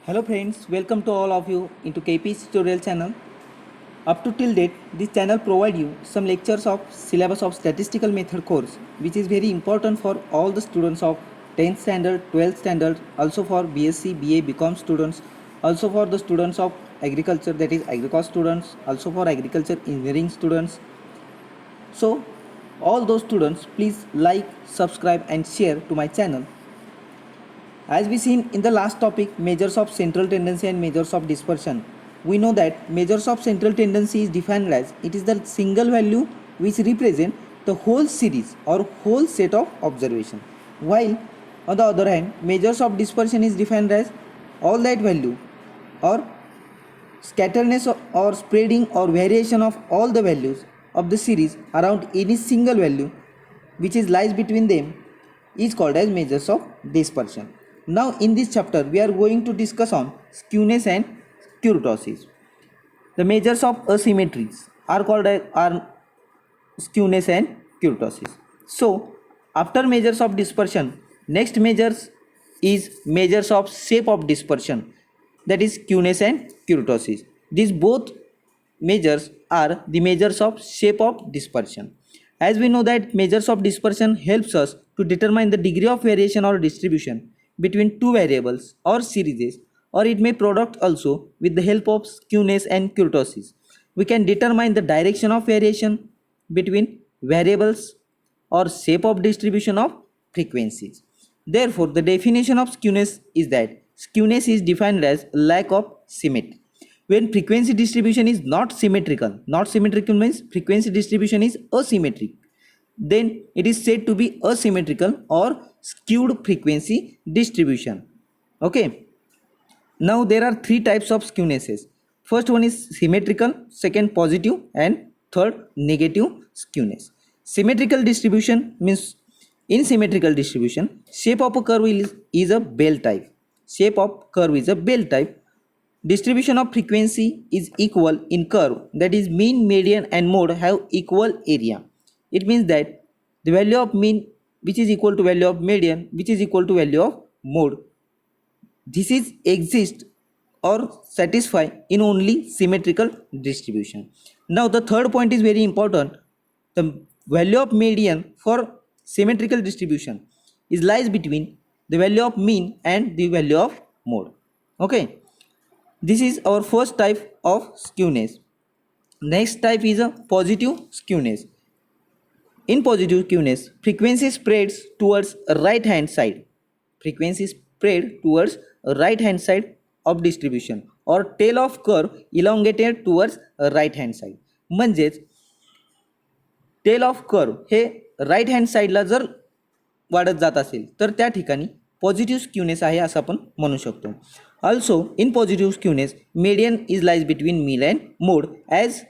Hello friends, welcome to all of you into KP's tutorial channel. Up to till date, this channel provide you some lectures of syllabus of statistical method course, which is very important for all the students of 10th standard, 12th standard, also for BSc, BA, BCom students, also for the students of agriculture, that is agriculture students, also for agriculture engineering students. So all those students, please like, subscribe and share to my channel. As we seen in the last topic, measures of central tendency and measures of dispersion, we know that measures of central tendency is defined as it is the single value which represent the whole series or whole set of observation, while on the other hand measures of dispersion is defined as all that value or scatterness or spreading or variation of all the values of the series around any single value which is lies between them is called as measures of dispersion. Now in this chapter we are going to discuss on skewness and kurtosis. The measures of asymmetries are called as are skewness and kurtosis. So after measures of dispersion, next measures is measures of shape of dispersion, that is skewness and kurtosis. These both measures are the measures of shape of dispersion. As we know that measures of dispersion helps us to determine the degree of variation or distribution between two variables or series, or it may product also with the help of skewness and kurtosis. We can determine the direction of variation between variables or shape of distribution of frequencies. Therefore, the definition of skewness is that skewness is defined as lack of symmetry. When frequency distribution is not symmetrical means frequency distribution is asymmetric, then it is said to be asymmetrical or skewed frequency distribution. Okay. Now there are three types of skewnesses. First one is symmetrical, second positive, and third negative skewness. Symmetrical distribution means in symmetrical distribution, shape of a curve is a bell type. Shape of curve is a bell type. Distribution of frequency is equal in curve, that is mean, median and mode have equal area. It means that the value of mean which is equal to value of median which is equal to value of mode, this is exist or satisfy in only symmetrical distribution. Now the third point is very important. The value of median for symmetrical distribution is lies between the value of mean and the value of mode. Okay, this is our first type of skewness. Next type is a positive skewness. In positive skewness, frequency spreads towards right hand side. Frequency spread towards right hand side of distribution or tail of curve elongated towards right hand side. म्हणजेच tail of curve हे right hand साईडला जर वाढत जात असेल तर त्या ठिकाणी पॉझिटिव्ह स्क्यूनेस आहे असं आपण म्हणू शकतो. Also in positive skewness median is lies between mean and mode as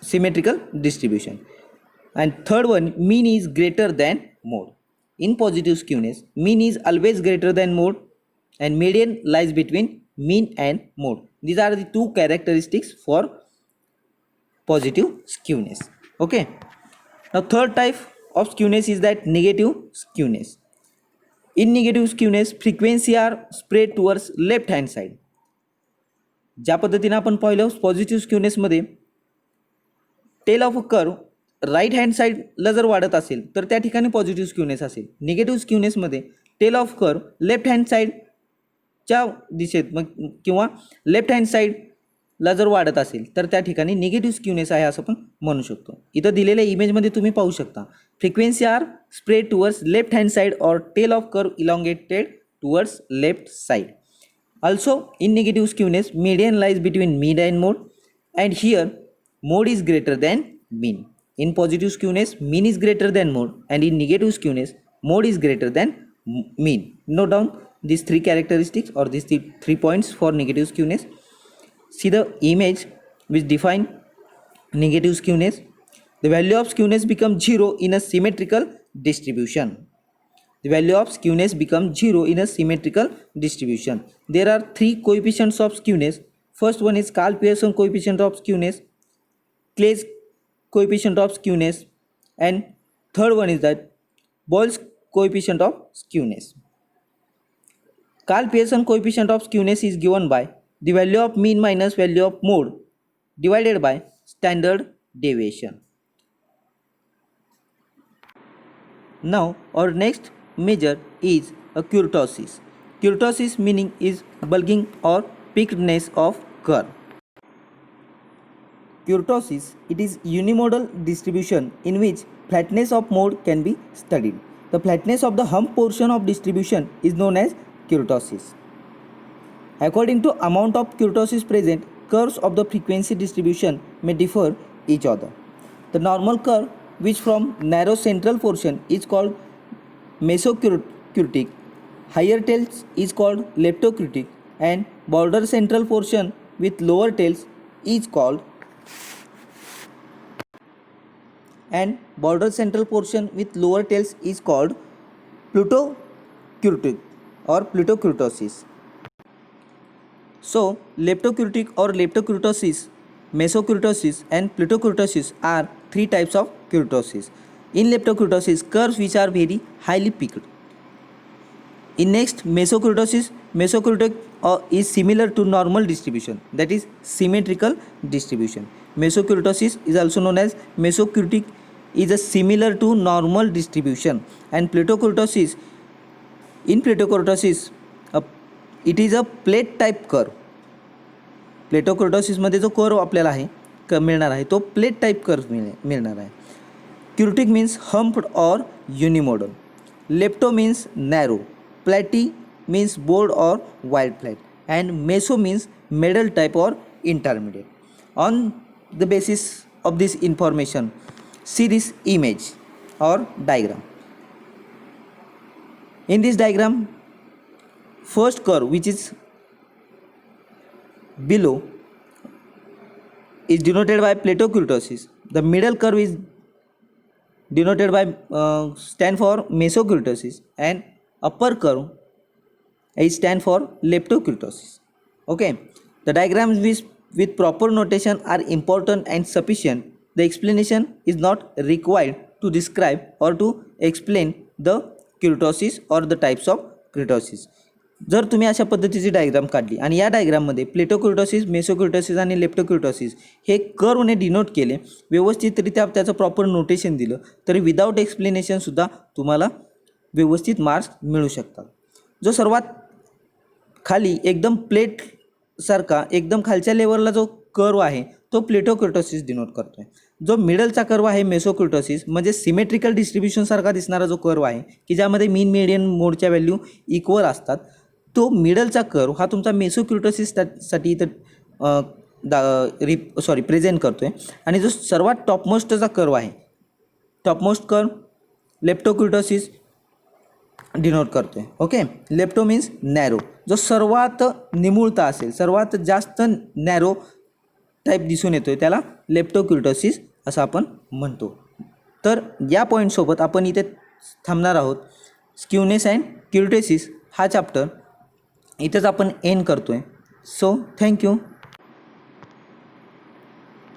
symmetrical distribution. And third one, mean is greater than mode. In positive skewness, mean is always greater than mode and median lies between mean and mode. These are the two characteristics for positive skewness. Okay, now third type of skewness is that negative skewness. In negative skewness, frequency are spread towards left hand side. ज्या पद्धतीने आपण पाहिलं positive स्क्यूनेसमध्ये tail of a curve right hand साईडला जर वाढत असेल तर त्या ठिकाणी पॉझिटिव्ह स्क्यूनेस असेल. निगेटिव्ह स्क्यूनेसमध्ये tail of curve left hand साईडच्या दिशेत मग किंवा लेफ्ट हँड साईडला जर वाढत असेल तर त्या ठिकाणी निगेटिव्ह स्क्यूनेस आहे असं पण म्हणू शकतो. इथं दिलेल्या इमेजमध्ये तुम्ही पाहू शकता frequency are spread towards left hand side और tail of curve elongated towards left side. Also in negative skewness, median lies between mean and mode, and here mode is greater than mean. In positive skewness, mean is greater than mode, and in negative skewness, mode is greater than mean. Note down these three characteristics or these three points for negative skewness. See the image which define negative skewness. The value of skewness becomes 0 in a symmetrical distribution. The value of skewness becomes 0 in a symmetrical distribution. There are three coefficients of skewness. First one is Karl Pearson coefficient of skewness, Clay's coefficient of skewness, and third one is that Boyle's coefficient of skewness. Carl Pearson coefficient of skewness is given by the value of mean minus value of mode divided by standard deviation. Now our next measure is a kurtosis. Kurtosis meaning is bulging or peakedness of curve. Kurtosis, it is unimodal distribution in which flatness of mode can be studied. The flatness of the hump portion of distribution is known as kurtosis. According to amount of kurtosis present, curves of the frequency distribution may differ each other. The normal curve which from narrow central portion is called mesokurtic, higher tails is called leptokurtic, and border central portion with lower tails is called plutokurtic or plutokurtosis. So, leptokurtic or leptokurtosis, mesokurtosis and plutokurtosis are three types of kurtosis. In leptokurtosis, curves which are very highly peaked. In next, mesokurtosis, is similar to normal distribution, that is symmetrical distribution. Mesokurtosis is also known as mesokurtic, is a similar to normal distribution, and plutokurtosis, in plutokurtosis it is a plate type curve. प्लेटोकुर्टोसिस मध्ये जो curve आपल्याला आहे मिळणार आहे तो plate type curve मिळणार आहे. क्युटिक means humped और unimodal. Lepto means narrow. Platy means bold और wide flat. and meso means middle type or intermediate. On the basis of this information, see this image or diagram. In this diagram, first curve which is below is denoted by platokurtosis. The middle curve is denoted by stand for mesokurtosis, and upper curve is stand for leptokurtosis. Okay, the diagrams with proper notation are important and sufficient. The explanation is not required to describe or to explain the kurtosis or the types of kurtosis. जर तुम्ही अशा पद्धतीची diagram काढली आणि या डायग्राममध्ये प्लेटोकुर्टोसिस, मेसोकुर्टोसिस आणि लेप्टोकुर्टोसिस हे कर्वने denote केले, व्यवस्थितरित्या त्याचं प्रॉपर नोटेशन दिलं, तरी विदाउट एक्सप्लेनेशनसुद्धा तुम्हाला व्यवस्थित मार्क्स मिळू शकतात. जो सर्वात खाली एकदम प्लेट सारखा एकदम खालच्या लेवलला जो कर्व आहे तो प्लेटोकुर्टोसिस डिनोट करतोय. जो मिडलचा कर्व आहे मेसोकुर्टोसिस म्हणजे सिमेट्रिकल डिस्ट्रीब्युशन सारखा दिसणारा जो कर्व आहे की ज्यामध्ये मीन मीडियन मोडच्या व्हॅल्यू इक्वल असतात, तो मिडलचा कर्व हा तुमचा मेसोकुर्टोसिस साठी इथं प्रेझेंट करतोय. आणि जो सर्वात टॉपमोस्टचा कर्व आहे, टॉपमोस्ट कर्व लेप्टोकुर्टोसिस डिनोट करतोय. Okay, lepto means narrow. जो सर्वात निमुळता असेल, सर्वात जास्त नॅरो टाईप दिसून येतोय त्याला लेप्टोकुर्टोसिस असं आपण म्हणतो. तर या पॉईंटसोबत आपण इथे थांबणार आहोत. स्क्यूनेस अँड क्युर्टोसिस हा चॅप्टर इथेच आपण एंड करतोय. So thank you.